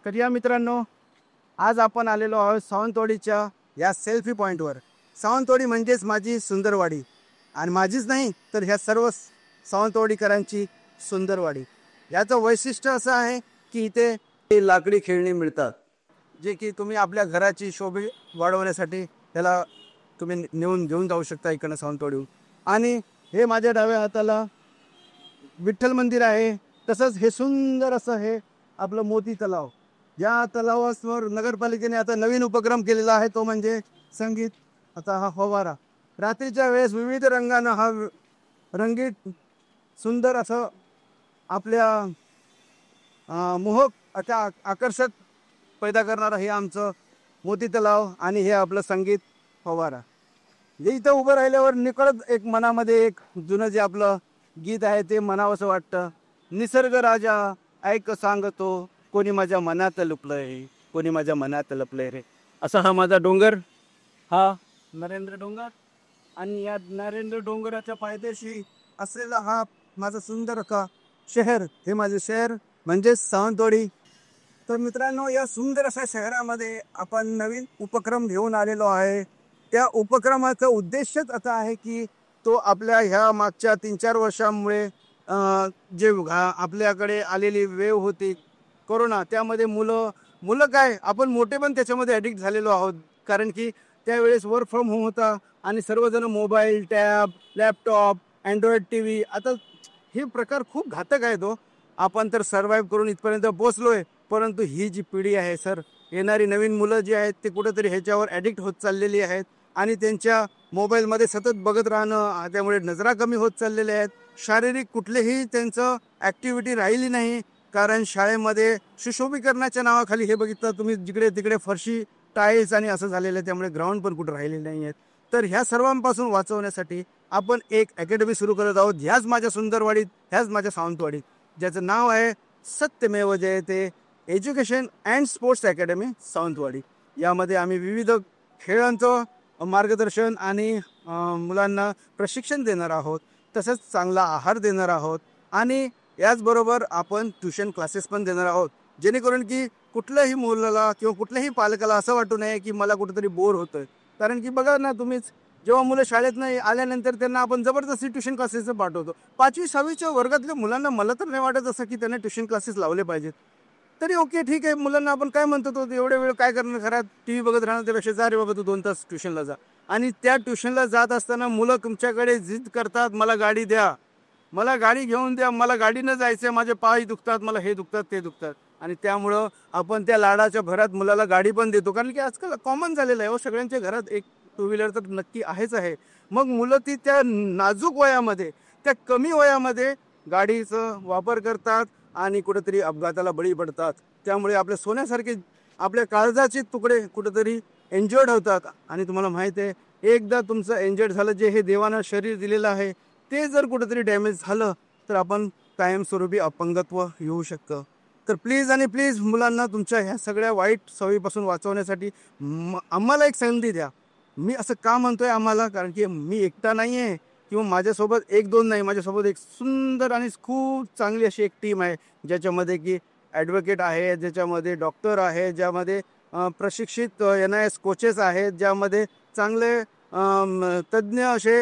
तर या मित्रांनो, आज आपण आलेलो आहोत सावंतवाडीच्या या सेल्फी पॉईंटवर. सावंतवाडी म्हणजेच माझी सुंदरवाडी, आणि माझीच नाही तर ह्या सर्व सावंतवाडीकरांची सुंदरवाडी. याचं वैशिष्ट्य असं आहे की इथे लाकडी खेळणी मिळतात, जे की तुम्ही आपल्या घराची शोभे वाढवण्यासाठी त्याला तुम्ही घेऊन जाऊ शकता इकडनं सावंतवाडीहून. आणि हे माझ्या डाव्या हाताला विठ्ठल मंदिर आहे. तसंच हे सुंदर असं हे आपलं मोती तलाव. या तलावावर नगरपालिकेने आता नवीन उपक्रम केलेला आहे, तो म्हणजे संगीत. आता हा फवारा रात्रीच्या वेळेस विविध रंगानं हा रंगीत सुंदर असं आपल्या मोहक आता आकर्षक पैदा करणारं हे आमचं मोती तलाव आणि हे आपलं संगीत फवारा. इथं उभं राहिल्यावर निकळत एक मनामध्ये एक जुनं जे आपलं गीत आहे ते म्हणावंसं वाटतं. निसर्ग राजा ऐक सांगतो, कोणी माझ्या मनात लपलंय, कोणी माझ्या मनात लपलंय रे. असा हा माझा डोंगर, हा नरेंद्र डोंगर, आणि या नरेंद्र डोंगराच्या पायथ्याशी असलेला हा माझा सुंदर का शहर, हे माझे शहर म्हणजे सावंतवाडी. तर मित्रांनो, या सुंदर अशा शहरामध्ये आपण नवीन उपक्रम घेऊन आलेलो आहे. त्या उपक्रमाचा उद्देशच असा आहे की तो आपल्या ह्या मागच्या 3-4 वर्षांमुळे जे आपल्याकडे आलेली वेव होती कोरोना, त्यामध्ये मुलं काय आपण मोठे पण त्याच्यामध्ये ॲडिक्ट झालेलो आहोत. कारण की त्यावेळेस वर्क फ्रॉम होम होता आणि सर्वजण mobile, tab, laptop, Android T V. आता हे प्रकार खूप घातक आहे. तो आपण तर सर्व्हाइव्ह करून इथपर्यंत पोचलोय, परंतु ही जी पिढी आहे सर, येणारी नवीन मुलं जी आहेत ते कुठेतरी ह्याच्यावर ॲडिक्ट होत चाललेली आहेत आणि त्यांच्या मोबाईलमध्ये सतत बघत राहणं, त्यामुळे नजरा कमी होत चाललेल्या आहेत. शारीरिक कुठलेही त्यांचं ॲक्टिव्हिटी राहिली नाही, कारण शाळेमध्ये सुशोभीकरणाच्या नावाखाली हे बघितलं तुम्ही जिकडे तिकडे फरशी, टाईल्स आणि असं झालेलं आहे, त्यामुळे ग्राउंड पण कुठं राहिलेले नाही आहेत. तर ह्या सर्वांपासून वाचवण्यासाठी आपण एक अकॅडमी सुरू करत आहोत, ह्याच माझ्या सुंदरवाडीत, ह्याच माझ्या सावंतवाडीत, ज्याचं नाव आहे Satyamev Jayate education and sports academy Sawantwadi. यामध्ये आम्ही विविध खेळांचं मार्गदर्शन आणि मुलांना प्रशिक्षण देणार आहोत, तसंच चांगला आहार देणार आहोत, आणि याचबरोबर आपण ट्युशन क्लासेस पण देणार आहोत, जेणेकरून की कुठल्याही मुलाला किंवा कुठल्याही पालकाला असं वाटू नये की मला कुठेतरी बोर होतोय. कारण की बघा ना तुम्हीच, जेव्हा मुलं शाळेत नाही आल्यानंतर त्यांना आपण जबरदस्ती ट्युशन क्लासेसचं पाठवतो. 5वी-6वीच्या वर्गातल्या मुलांना मला तर नाही वाटत असं की त्यांना ट्युशन क्लासेस लावले पाहिजेत. तरी ओके, ठीक आहे, मुलांना आपण काय म्हणतो, तो एवढे वेळ काय करणार घरात टी व्ही बघत राहणार, त्यापेक्षा जा रे बाबा तू 2 तास ट्युशनला जा. आणि त्या ट्युशनला जात असताना मुलं तुमच्याकडे जिद करतात, मला गाडी द्या, मला गाडी घेऊन द्या, मला गाडीनं जायचं आहे, माझे पाय दुखतात, मला हे दुखतात ते दुखतात. आणि त्यामुळं आपण त्या लाडाच्या भरात मुलाला गाडी पण देतो, कारण की आजकाल कॉमन झालेलं आहे हो, सगळ्यांच्या घरात एक 2 व्हीलर तर नक्की आहेच आहे. मग मुलं ती त्या नाजूक वयामध्ये, त्या कमी वयामध्ये गाडीचा वापर करतात आणि कुठेतरी अपघाताला बळी पडतात. त्यामुळे आपल्या सोन्यासारखे आपल्या काळजाचे तुकडे कुठेतरी एन्जॉर्ड होतात. आणि तुम्हाला माहीत आहे, एकदा तुमचं एन्जॉर्ड झालं, जे हे देवानं शरीर दिलेलं आहे ते जर कुठेतरी डॅमेज झालं तर आपण कायमस्वरूपी अपंगत्व येऊ शकतं. तर प्लीज आणि प्लीज मुलांना तुमच्या ह्या सगळ्या वाईट सवयीपासून वाचवण्यासाठी आम्हाला एक संधी द्या. मी असं का म्हणतोय आम्हाला, कारण की मी एकटा नाही आहे, किंवा माझ्यासोबत 1-2 नाही, माझ्यासोबत एक सुंदर आणि खूप चांगली अशी एक टीम आहे, ज्याच्यामध्ये की ॲडव्होकेट आहे, ज्याच्यामध्ये डॉक्टर आहे, ज्यामध्ये प्रशिक्षित NIS कोचेस आहेत, ज्यामध्ये चांगले तज्ज्ञ असे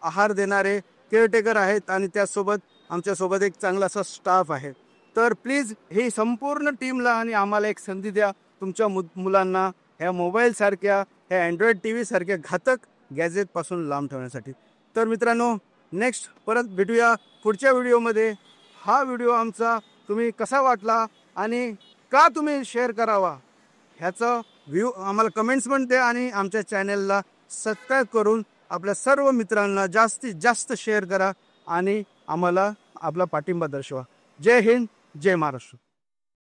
आहार देणारे केअरटेकर आहेत, आणि त्याचसोबत आमच्यासोबत एक चांगला असा स्टाफ आहे. तर प्लीज ही संपूर्ण टीमला आणि आम्हाला एक संधी द्या, तुमच्या मुलांना ह्या मोबाईलसारख्या, ह्या अँड्रॉइड टी व्हीसारख्या घातक गॅजेटपासून लांब ठेवण्यासाठी. तर मित्रांनो, नेक्स्ट परत भेटूया पुढच्या व्हिडिओमध्ये. हा व्हिडिओ आमचा तुम्ही कसा वाटला आणि का तुम्ही शेअर करावा, ह्याचा व्ह्यू आम्हाला कमेंट्स पण द्या, आणि आमच्या चॅनलला सबस्क्राईब करून आपल्या सर्व मित्रांना जास्तीत जास्त शेअर करा आणि आम्हाला आपला पाठिंबा दर्शवा. जय हिंद, जय महाराष्ट्र.